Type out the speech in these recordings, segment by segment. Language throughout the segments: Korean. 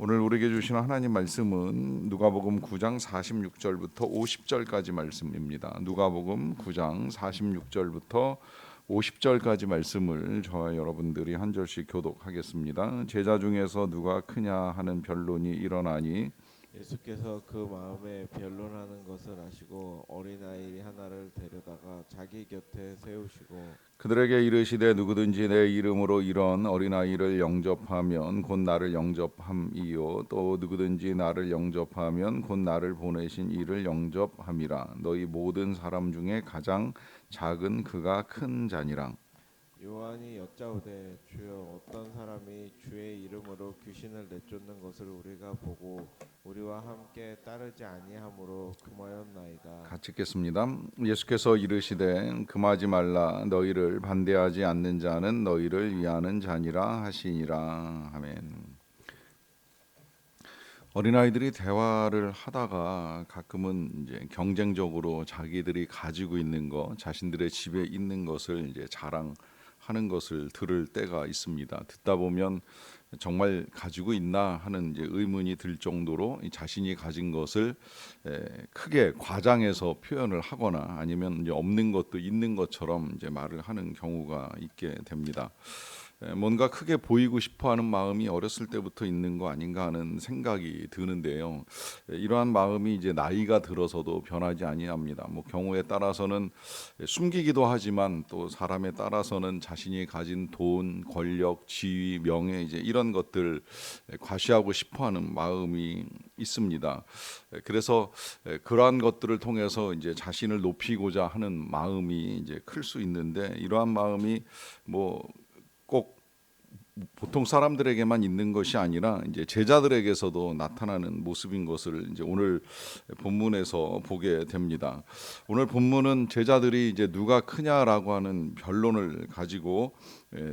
오늘 우리에게 주시는 하나님 말씀은 누가복음 9장 46절부터 50절까지 말씀입니다. 누가복음 9장 46절부터 50절까지 말씀을 저와 여러분들이 한 절씩 교독하겠습니다. 제자 중에서 누가 크냐 하는 변론이 일어나니 예수께서 그 마음에 변론하는 것을 아시고 어린아이 하나를 데려다가 자기 곁에 세우시고 그들에게 이르시되 누구든지 내 이름으로 이런 어린아이를 영접하면 곧 나를 영접함이요 또 누구든지 나를 영접하면 곧 나를 보내신 이를 영접함이라. 너희 모든 사람 중에 가장 작은 그가 큰 자니라. 요한이 여짜오되 주여 어떤 사람이 주의 이름으로 귀신을 내쫓는 것을 우리가 보고 우리와 함께 따르지 아니하므로 금하였나이다. 같이 읽겠습니다. 예수께서 이르시되 금하지 말라. 너희를 반대하지 않는 자는 너희를 위하는 자니라 하시니라. 아멘. 어린아이들이 대화를 하다가 가끔은 이제 경쟁적으로 자기들이 가지고 있는 거, 자신들의 집에 있는 것을 이제 자랑하는 것을 들을 때가 있습니다. 듣다 보면 정말 가지고 있나 하는 이제 의문이 들 정도로 자신이 가진 것을 크게 과장해서 표현을 하거나 아니면 이제 없는 것도 있는 것처럼 이제 말을 하는 경우가 있게 됩니다. 뭔가 크게 보이고 싶어하는 마음이 어렸을 때부터 있는 거 아닌가 하는 생각이 드는데요. 이러한 마음이 이제 나이가 들어서도 변하지 아니합니다. 뭐 경우에 따라서는 숨기기도 하지만 또 사람에 따라서는 자신이 가진 돈, 권력, 지위, 명예 이제 이런 것들 과시하고 싶어하는 마음이 있습니다. 그래서 그러한 것들을 통해서 이제 자신을 높이고자 하는 마음이 이제 클 수 있는데 이러한 마음이 꼭 보통 사람들에게만 있는 것이 아니라 이제 제자들에게서도 나타나는 모습인 것을 이제 오늘 본문에서 보게 됩니다. 오늘 본문은 제자들이 이제 누가 크냐라고 하는 변론을 가지고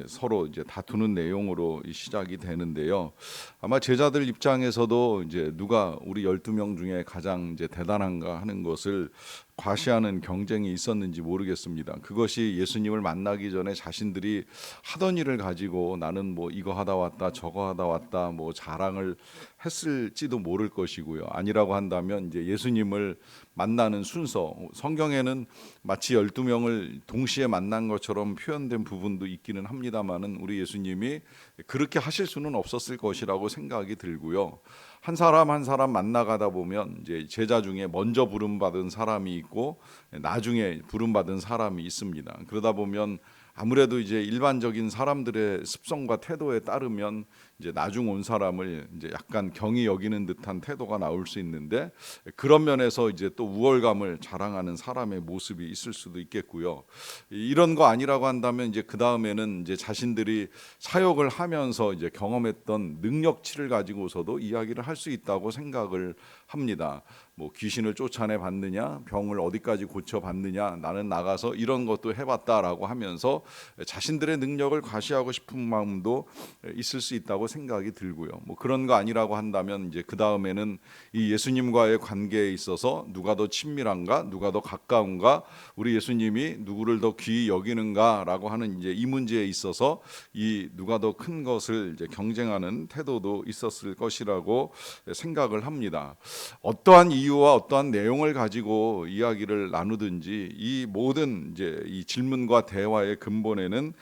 서로 이제 다투는 내용으로 시작이 되는데요. 아마 제자들 입장에서도 이제 누가 우리 12명 중에 가장 이제 대단한가 하는 것을 과시하는 경쟁이 있었는지 모르겠습니다. 그것이 예수님을 만나기 전에 자신들이 하던 일을 가지고 나는 뭐 이거 하다 왔다 저거 하다 왔다 뭐 자랑을 했을지도 모를 것이고요. 아니라고 한다면 이제 예수님을 만나는 순서, 성경에는 마치 12명을 동시에 만난 것처럼 표현된 부분도 있기는 합니다만은 우리 예수님이 그렇게 하실 수는 없었을 것이라고 생각이 들고요. 한 사람 한 사람 만나가다 보면 이제 제자 중에 먼저 부름받은 사람이 있고 나중에 부름받은 사람이 있습니다. 그러다 보면 아무래도 이제 일반적인 사람들의 습성과 태도에 따르면 이제 나중 온 사람을 이제 약간 경히 여기는 듯한 태도가 나올 수 있는데 그런 면에서 이제 또 우월감을 자랑하는 사람의 모습이 있을 수도 있겠고요. 이런 거 아니라고 한다면 이제 그 다음에는 이제 자신들이 사역을 하면서 이제 경험했던 능력치를 가지고서도 이야기를 할 수 있다고 생각을 합니다. 뭐 귀신을 쫓아내 봤느냐, 병을 어디까지 고쳐 봤느냐, 나는 나가서 이런 것도 해봤다라고 하면서 자신들의 능력을 과시하고 싶은 마음도 있을 수 있다고 생각이 들고요. 뭐 그런 거 아니라고 한다면 이제 그 다음에는 이 예수님과의 관계에 있어서 누가 더 친밀한가, 누가 더 가까운가, 우리 예수님이 누구를 더 귀히 여기는가라고 하는 이제 이 문제에 있어서 이 누가 더 큰 것을 이제 경쟁하는 태도도 있었을 것이라고 생각을 합니다. 어떠한 이유와 어떠한 내용을 가지고 이야기를 나누든지 이 모든 이제 이 질문과 대화의 근본에는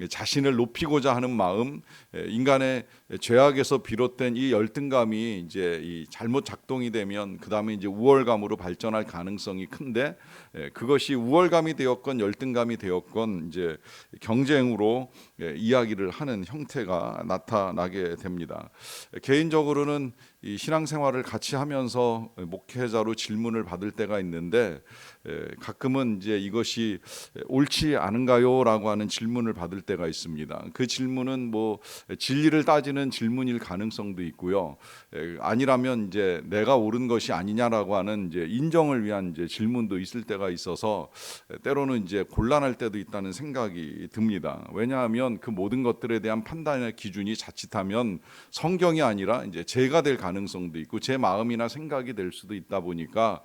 자신을 높이고자 하는 마음, 인간의 죄악에서 비롯된 이 열등감이 이제 이 잘못 작동이 되면 그 다음에 이제 우월감으로 발전할 가능성이 큰데 그것이 우월감이 되었건 열등감이 되었건 이제 경쟁으로 이야기를 하는 형태가 나타나게 됩니다. 개인적으로는 이 신앙생활을 같이 하면서 목회자로 질문을 받을 때가 있는데 가끔은 이제 이것이 옳지 않은가요라고 하는 질문을 받을 때가 있습니다. 그 질문은 뭐 진리를 따지는 질문일 가능성도 있고요. 아니라면 이제 내가 옳은 것이 아니냐라고 하는 이제 인정을 위한 이제 질문도 있을 때가 있어서 때로는 이제 곤란할 때도 있다는 생각이 듭니다. 왜냐하면 그 모든 것들에 대한 판단의 기준이 자칫하면 성경이 아니라 이제 제가 될 가능성도 있고 제 마음이나 생각이 될 수도 있다 보니까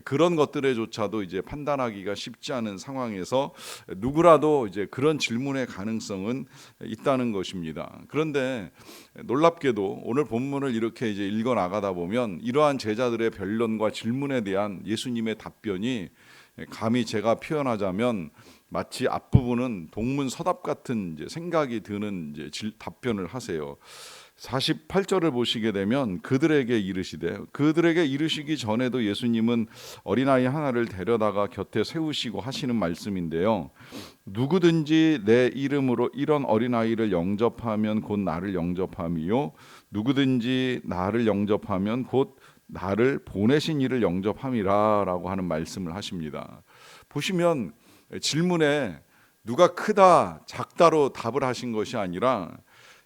그런 것들에조차도 이제 판단하기가 쉽지 않은 상황에서 누구라도 이제 그런 질문의 가능성은 있다는 것입니다. 그런데 놀랍게도 오늘 본문을 이렇게 이제 읽어 나가다 보면 이러한 제자들의 변론과 질문에 대한 예수님의 답변이 감히 제가 표현하자면 마치 앞부분은 동문서답 같은 이제 생각이 드는 이제 답변을 하세요. 48절을 보시게 되면 그들에게 이르시기 전에도 예수님은 어린아이 하나를 데려다가 곁에 세우시고 하시는 말씀인데요. 누구든지 내 이름으로 이런 어린아이를 영접하면 곧 나를 영접함이요 누구든지 나를 영접하면 곧 나를 보내신 이를 영접함이라라고 하는 말씀을 하십니다. 보시면 질문에 누가 크다 작다로 답을 하신 것이 아니라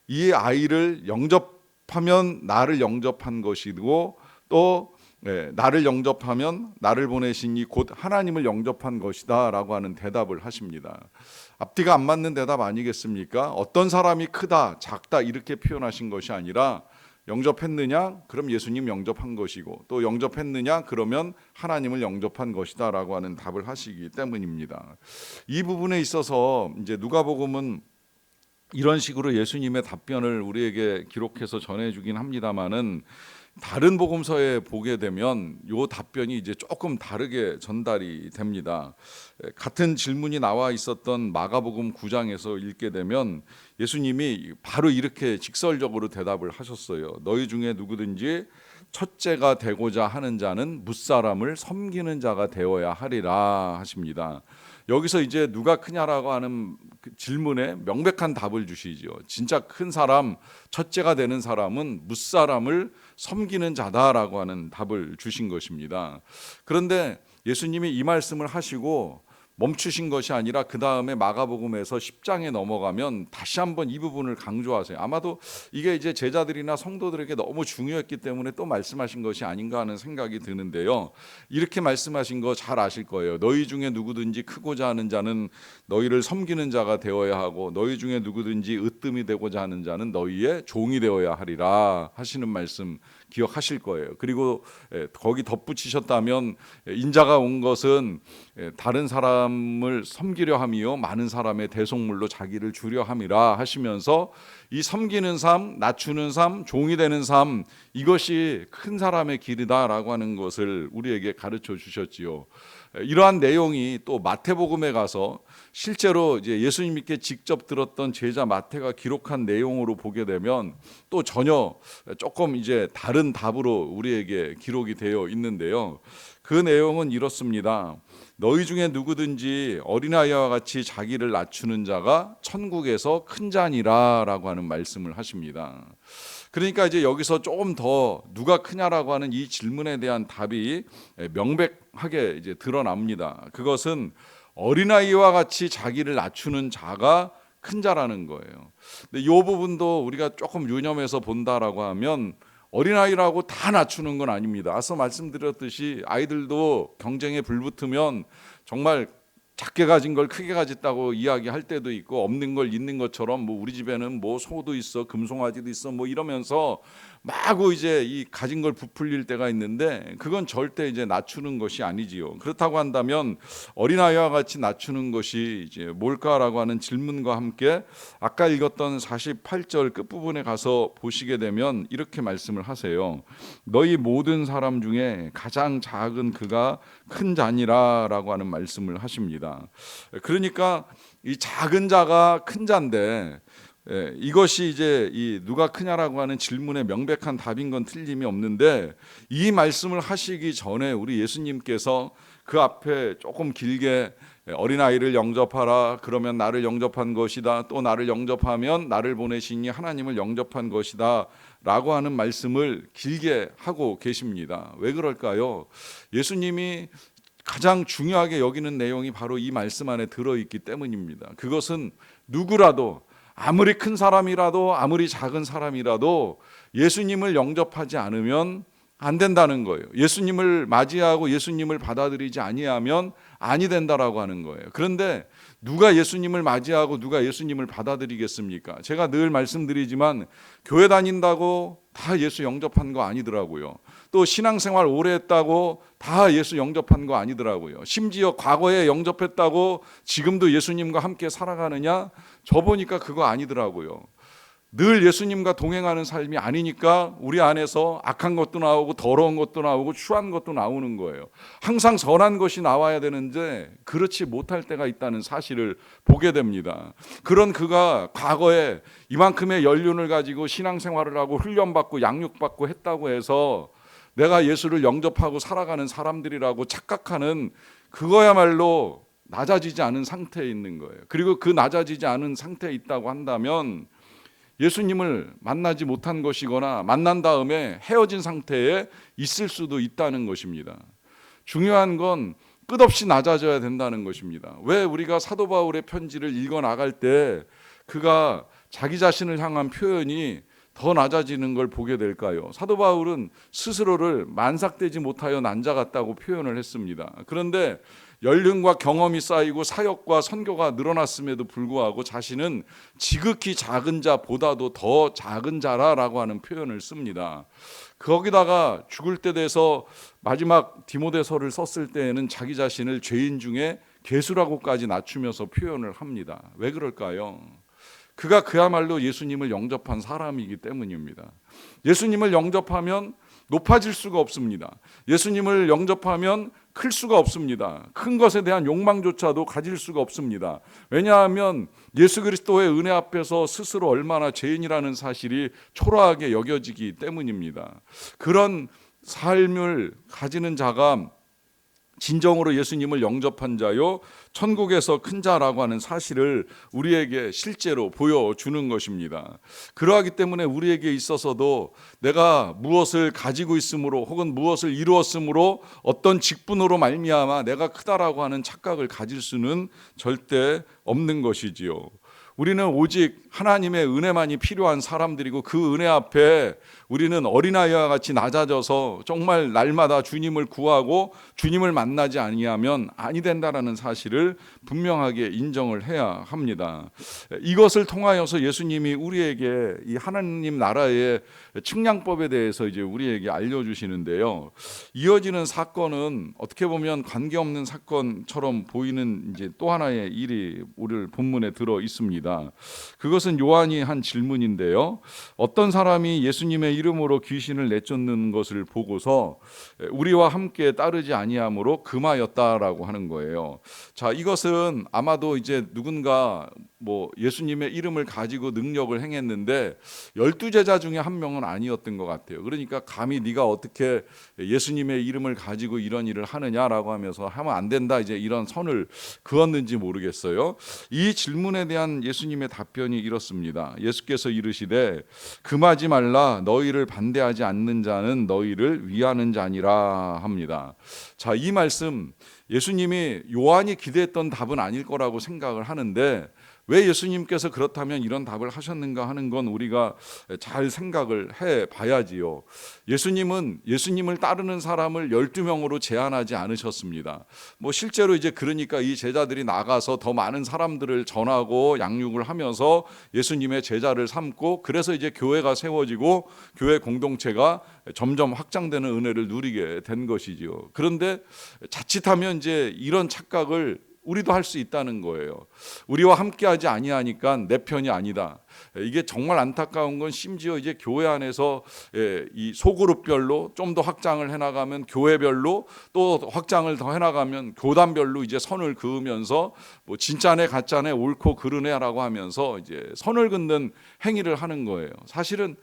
이 아이를 영접하면 나를 영접한 것이고 또 나를 영접하면 나를 보내신 이 곧 하나님을 영접한 것이다 라고 하는 대답을 하십니다. 앞뒤가 안 맞는 대답 아니겠습니까? 어떤 사람이 크다 작다 이렇게 표현하신 것이 아니라 영접했느냐? 그럼 예수님 영접한 것이고 또 영접했느냐? 그러면 하나님을 영접한 것이다 라고 하는 답을 하시기 때문입니다. 이 부분에 있어서 이제 누가복음은 이런 식으로 예수님의 답변을 우리에게 기록해서 전해주긴 합니다만은 다른 복음서에 보게 되면 이 답변이 이제 조금 다르게 전달이 됩니다. 같은 질문이 나와 있었던 마가복음 9장에서 읽게 되면 예수님이 바로 이렇게 직설적으로 대답을 하셨어요. 너희 중에 누구든지 첫째가 되고자 하는 자는 뭇사람을 섬기는 자가 되어야 하리라 하십니다. 여기서 이제 누가 크냐라고 하는 그 질문에 명백한 답을 주시죠. 진짜 큰 사람, 첫째가 되는 사람은 뭇사람을 섬기는 자다라고 하는 답을 주신 것입니다. 그런데 예수님이 이 말씀을 하시고 멈추신 것이 아니라 그 다음에 마가복음에서 10장에 넘어가면 다시 한번 이 부분을 강조하세요. 아마도 이게 이제 제자들이나 성도들에게 너무 중요했기 때문에 또 말씀하신 것이 아닌가 하는 생각이 드는데요. 이렇게 말씀하신 거 잘 아실 거예요. 너희 중에 누구든지 크고자 하는 자는 너희를 섬기는 자가 되어야 하고 너희 중에 누구든지 으뜸이 되고자 하는 자는 너희의 종이 되어야 하리라 하시는 말씀 기억하실 거예요. 그리고 거기 덧붙이셨다면 인자가 온 것은 다른 사람을 섬기려 함이요 많은 사람의 대속물로 자기를 주려 함이라 하시면서 이 섬기는 삶, 낮추는 삶, 종이 되는 삶 이것이 큰 사람의 길이다라고 하는 것을 우리에게 가르쳐 주셨지요. 이러한 내용이 또 마태복음에 가서 실제로 이제 예수님께 직접 들었던 제자 마태가 기록한 내용으로 보게 되면 또 전혀 조금 이제 다른 답으로 우리에게 기록이 되어 있는데요. 그 내용은 이렇습니다. 너희 중에 누구든지 어린아이와 같이 자기를 낮추는 자가 천국에서 큰 자니라라고 하는 말씀을 하십니다. 그러니까 이제 여기서 조금 더 누가 크냐라고 하는 이 질문에 대한 답이 명백하게 이제 드러납니다. 그것은 어린아이와 같이 자기를 낮추는 자가 큰 자라는 거예요. 근데 이 부분도 우리가 조금 유념해서 본다라고 하면 어린아이라고 다 낮추는 건 아닙니다. 앞서 말씀드렸듯이 아이들도 경쟁에 불붙으면 정말 작게 가진 걸 크게 가졌다고 이야기할 때도 있고 없는 걸 있는 것처럼 뭐 우리 집에는 뭐 소도 있어 금송아지도 있어 뭐 이러면서 마구 이제 이 가진 걸 부풀릴 때가 있는데 그건 절대 이제 낮추는 것이 아니지요. 그렇다고 한다면 어린아이와 같이 낮추는 것이 이제 뭘까라고 하는 질문과 함께 아까 읽었던 48절 끝부분에 가서 보시게 되면 이렇게 말씀을 하세요. 너희 모든 사람 중에 가장 작은 그가 큰 자니라라고 하는 말씀을 하십니다. 그러니까 이 작은 자가 큰 자인데 이것이 이제 이 누가 크냐라고 하는 질문에 명백한 답인 건 틀림이 없는데 이 말씀을 하시기 전에 우리 예수님께서 그 앞에 조금 길게 어린아이를 영접하라 그러면 나를 영접한 것이다 또 나를 영접하면 나를 보내시니 하나님을 영접한 것이다 라고 하는 말씀을 길게 하고 계십니다. 왜 그럴까요? 예수님이 가장 중요하게 여기는 내용이 바로 이 말씀 안에 들어있기 때문입니다. 그것은 누구라도 아무리 큰 사람이라도 아무리 작은 사람이라도 예수님을 영접하지 않으면 안 된다는 거예요. 예수님을 맞이하고 예수님을 받아들이지 아니하면 아니 된다라고 하는 거예요. 그런데 누가 예수님을 맞이하고 누가 예수님을 받아들이겠습니까? 제가 늘 말씀드리지만 교회 다닌다고 다 예수 영접한 거 아니더라고요. 또 신앙생활 오래 했다고 다 예수 영접한 거 아니더라고요. 심지어 과거에 영접했다고 지금도 예수님과 함께 살아가느냐? 저 보니까 그거 아니더라고요. 늘 예수님과 동행하는 삶이 아니니까 우리 안에서 악한 것도 나오고 더러운 것도 나오고 추한 것도 나오는 거예요. 항상 선한 것이 나와야 되는데 그렇지 못할 때가 있다는 사실을 보게 됩니다. 그런 그가 과거에 이만큼의 연륜을 가지고 신앙생활을 하고 훈련받고 양육받고 했다고 해서 내가 예수를 영접하고 살아가는 사람들이라고 착각하는, 그거야말로 낮아지지 않은 상태에 있는 거예요. 그리고 그 낮아지지 않은 상태에 있다고 한다면 예수님을 만나지 못한 것이거나 만난 다음에 헤어진 상태에 있을 수도 있다는 것입니다. 중요한 건 끝없이 낮아져야 된다는 것입니다. 왜 우리가 사도 바울의 편지를 읽어 나갈 때 그가 자기 자신을 향한 표현이 더 낮아지는 걸 보게 될까요? 사도 바울은 스스로를 만삭되지 못하여 난자 같다고 표현을 했습니다. 그런데 연륜과 경험이 쌓이고 사역과 선교가 늘어났음에도 불구하고 자신은 지극히 작은 자보다도 더 작은 자라라고 하는 표현을 씁니다. 거기다가 죽을 때 돼서 마지막 디모데서를 썼을 때에는 자기 자신을 죄인 중에 괴수라고까지 낮추면서 표현을 합니다. 왜 그럴까요? 그가 그야말로 예수님을 영접한 사람이기 때문입니다. 예수님을 영접하면 높아질 수가 없습니다. 예수님을 영접하면 클 수가 없습니다. 큰 것에 대한 욕망조차도 가질 수가 없습니다. 왜냐하면 예수 그리스도의 은혜 앞에서 스스로 얼마나 죄인이라는 사실이 초라하게 여겨지기 때문입니다. 그런 삶을 가지는 자가 진정으로 예수님을 영접한 자요 천국에서 큰 자라고 하는 사실을 우리에게 실제로 보여주는 것입니다. 그러하기 때문에 우리에게 있어서도 내가 무엇을 가지고 있으므로 혹은 무엇을 이루었으므로 어떤 직분으로 말미암아 내가 크다라고 하는 착각을 가질 수는 절대 없는 것이지요. 우리는 오직 하나님의 은혜만이 필요한 사람들이고 그 은혜 앞에 우리는 어린아이와 같이 낮아져서 정말 날마다 주님을 구하고 주님을 만나지 아니하면 아니 된다라는 사실을 분명하게 인정을 해야 합니다. 이것을 통하여서 예수님이 우리에게 이 하나님 나라의 측량법에 대해서 이제 우리에게 알려주시는데요. 이어지는 사건은 어떻게 보면 관계없는 사건처럼 보이는 이제 또 하나의 일이 오늘 본문에 들어 있습니다. 그것은 요한이 한 질문인데요. 어떤 사람이 예수님의 이름으로 귀신을 내쫓는 것을 보고서 우리와 함께 따르지 아니함으로 금하였다라고 하는 거예요. 자, 이것은 아마도 이제 누군가 예수님의 이름을 가지고 능력을 행했는데 12제자 중에 한 명은 아니었던 것 같아요. 그러니까 감히 네가 어떻게 예수님의 이름을 가지고 이런 일을 하느냐라고 하면서 하면 안 된다 이제 이런 선을 그었는지 모르겠어요. 이 질문에 대한 예수님의 답변이 이렇습니다. 예수께서 이르시되 금하지 말라, 너희를 반대하지 않는 자는 너희를 위하는 자니라 합니다. 자, 이 말씀 예수님이 요한이 기대했던 답은 아닐 거라고 생각을 하는데 왜 예수님께서 그렇다면 이런 답을 하셨는가 하는 건 우리가 잘 생각을 해 봐야지요. 예수님은 예수님을 따르는 사람을 12명으로 제한하지 않으셨습니다. 실제로 이제 그러니까 이 제자들이 나가서 더 많은 사람들을 전하고 양육을 하면서 예수님의 제자를 삼고 그래서 이제 교회가 세워지고 교회 공동체가 점점 확장되는 은혜를 누리게 된 것이지요. 그런데 자칫하면 이제 이런 착각을 우리도 할 수 있다는 거예요. 우리와 함께하지 아니하니까 내 편이 아니다. 이게 정말 안타까운 건 심지어 이제 교회 안에서 이 소그룹별로 좀 더 확장을 해나가면 교회별로 또 확장을 더 해나가면 교단별로 이제 선을 그으면서 진짜네 가짜네 옳고 그르네라고 하면서 이제 선을 긋는 행위를 하는 거예요. 사실은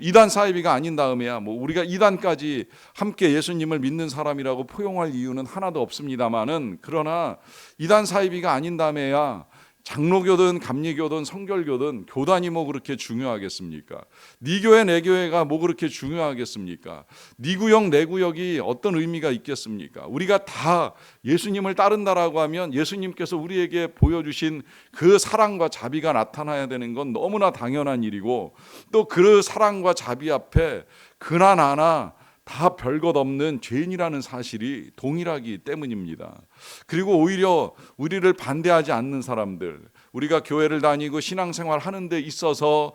이단 사이비가 아닌 다음에야 우리가 이단까지 함께 예수님을 믿는 사람이라고 포용할 이유는 하나도 없습니다만은 그러나 이단 사이비가 아닌 다음에야 장로교든 감리교든 성결교든 교단이 그렇게 중요하겠습니까? 네 교회 내 교회가 그렇게 중요하겠습니까? 네 구역 내 구역이 어떤 의미가 있겠습니까? 우리가 다 예수님을 따른다라고 하면 예수님께서 우리에게 보여주신 그 사랑과 자비가 나타나야 되는 건 너무나 당연한 일이고 또 그 사랑과 자비 앞에 그나 나나 다 별것 없는 죄인이라는 사실이 동일하기 때문입니다. 그리고 오히려 우리를 반대하지 않는 사람들, 우리가 교회를 다니고 신앙생활 하는 데 있어서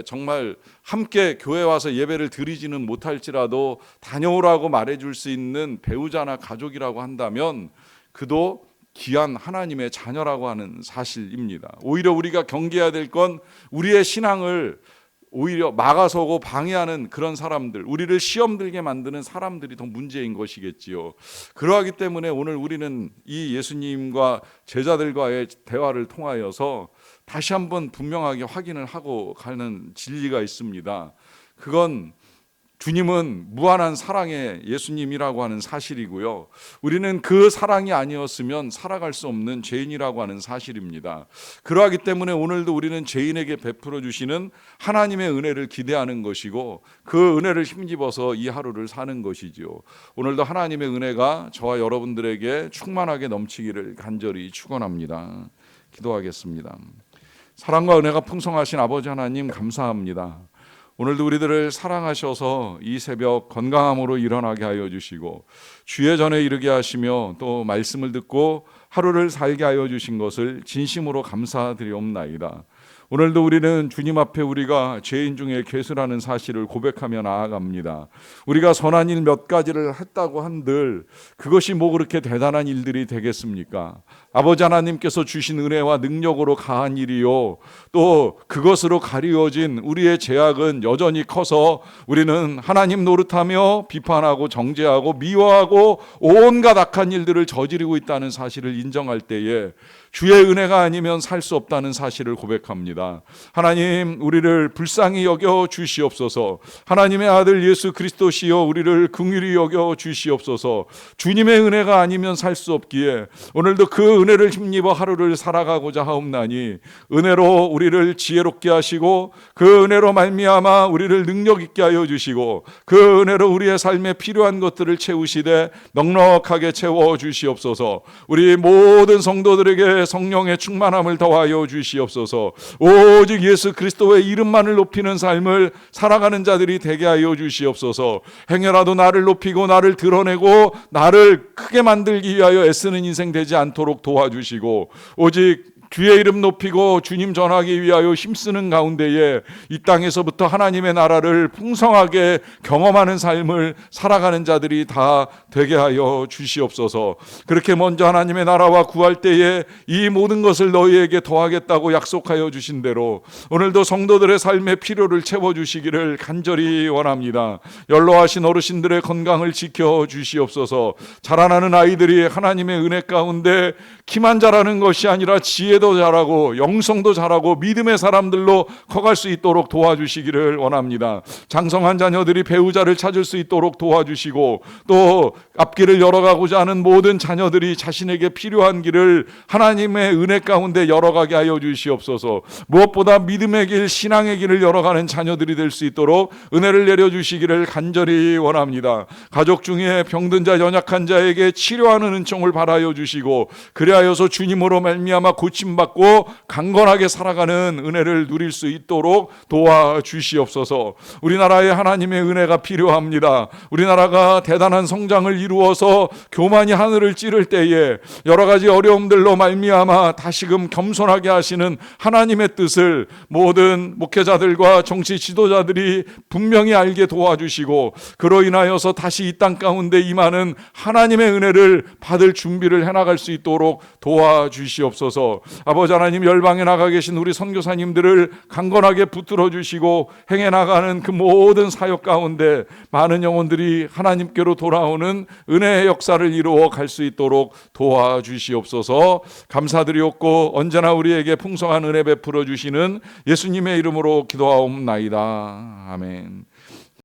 정말 함께 교회 와서 예배를 드리지는 못할지라도 다녀오라고 말해줄 수 있는 배우자나 가족이라고 한다면 그도 귀한 하나님의 자녀라고 하는 사실입니다. 오히려 우리가 경계해야 될 건 우리의 신앙을 오히려 막아서고 방해하는 그런 사람들, 우리를 시험 들게 만드는 사람들이 더 문제인 것이겠지요. 그러하기 때문에 오늘 우리는 이 예수님과 제자들과의 대화를 통하여서 다시 한번 분명하게 확인을 하고 가는 진리가 있습니다. 그건 주님은 무한한 사랑의 예수님이라고 하는 사실이고요. 우리는 그 사랑이 아니었으면 살아갈 수 없는 죄인이라고 하는 사실입니다. 그러하기 때문에 오늘도 우리는 죄인에게 베풀어 주시는 하나님의 은혜를 기대하는 것이고 그 은혜를 힘입어서 이 하루를 사는 것이지요. 오늘도 하나님의 은혜가 저와 여러분들에게 충만하게 넘치기를 간절히 축원합니다. 기도하겠습니다. 사랑과 은혜가 풍성하신 아버지 하나님 감사합니다. 오늘도 우리들을 사랑하셔서 이 새벽 건강함으로 일어나게 하여 주시고 주의 전에 이르게 하시며 또 말씀을 듣고 하루를 살게 하여 주신 것을 진심으로 감사드리옵나이다. 오늘도 우리는 주님 앞에 우리가 죄인 중에 괴수라는 사실을 고백하며 나아갑니다. 우리가 선한 일 몇 가지를 했다고 한들 그것이 뭐 그렇게 대단한 일들이 되겠습니까? 아버지 하나님께서 주신 은혜와 능력으로 가한 일이요, 또 그것으로 가리워진 우리의 죄악은 여전히 커서 우리는 하나님 노릇하며 비판하고 정죄하고 미워하고 온갖 악한 일들을 저지르고 있다는 사실을 인정할 때에 주의 은혜가 아니면 살 수 없다는 사실을 고백합니다. 하나님, 우리를 불쌍히 여겨 주시옵소서. 하나님의 아들 예수 그리스도시여 우리를 긍휼히 여겨 주시옵소서. 주님의 은혜가 아니면 살 수 없기에 오늘도 그 은혜를 힘입어 하루를 살아가고자 하옵나니 은혜로 우리를 지혜롭게 하시고 그 은혜로 말미암아 우리를 능력 있게 하여 주시고 그 은혜로 우리의 삶에 필요한 것들을 채우시되 넉넉하게 채워 주시옵소서. 우리 모든 성도들에게 성령의 충만함을 더하여 주시옵소서. 오직 예수 그리스도의 이름만을 높이는 삶을 살아가는 자들이 되게 하여 주시옵소서. 행여라도 나를 높이고 나를 드러내고 나를 크게 만들기 위하여 애쓰는 인생 되지 않도록 도와주시고 오직 주의 이름 높이고 주님 전하기 위하여 힘쓰는 가운데에 이 땅에서부터 하나님의 나라를 풍성하게 경험하는 삶을 살아가는 자들이 다 되게 하여 주시옵소서. 그렇게 먼저 하나님의 나라와 구할 때에 이 모든 것을 너희에게 더하겠다고 약속하여 주신 대로 오늘도 성도들의 삶의 필요를 채워주시기를 간절히 원합니다. 연로하신 어르신들의 건강을 지켜 주시옵소서. 자라나는 아이들이 하나님의 은혜 가운데 키만 자라는 것이 아니라 지혜도 자라고 영성도 자라고 믿음의 사람들로 커갈 수 있도록 도와주시기를 원합니다. 장성한 자녀들이 배우자를 찾을 수 있도록 도와주시고 또 앞길을 열어가고자 하는 모든 자녀들이 자신에게 필요한 길을 하나님의 은혜 가운데 열어가게 하여 주시옵소서. 무엇보다 믿음의 길, 신앙의 길을 열어가는 자녀들이 될 수 있도록 은혜를 내려주시기를 간절히 원합니다. 가족 중에 병든 자, 연약한 자에게 치료하는 은총을 바라여 주시고 그리하여서 주님으로 말미암아 고침받고 강건하게 살아가는 은혜를 누릴 수 있도록 도와주시옵소서. 우리나라에 하나님의 은혜가 필요합니다. 우리나라가 대단한 성장을 이루어서 교만이 하늘을 찌를 때에 여러 가지 어려움들로 말미암아 다시금 겸손하게 하시는 하나님의 뜻을 모든 목회자들과 정치 지도자들이 분명히 알게 도와주시고 그로 인하여서 다시 이 땅 가운데 임하는 하나님의 은혜를 받을 준비를 해나갈 수 있도록 도와주시옵소서. 아버지 하나님, 열방에 나가 계신 우리 선교사님들을 강건하게 붙들어 주시고 행해 나가는 그 모든 사역 가운데 많은 영혼들이 하나님께로 돌아오는 은혜의 역사를 이루어 갈 수 있도록 도와주시옵소서. 감사드리옵고 언제나 우리에게 풍성한 은혜 베풀어 주시는 예수님의 이름으로 기도하옵나이다. 아멘.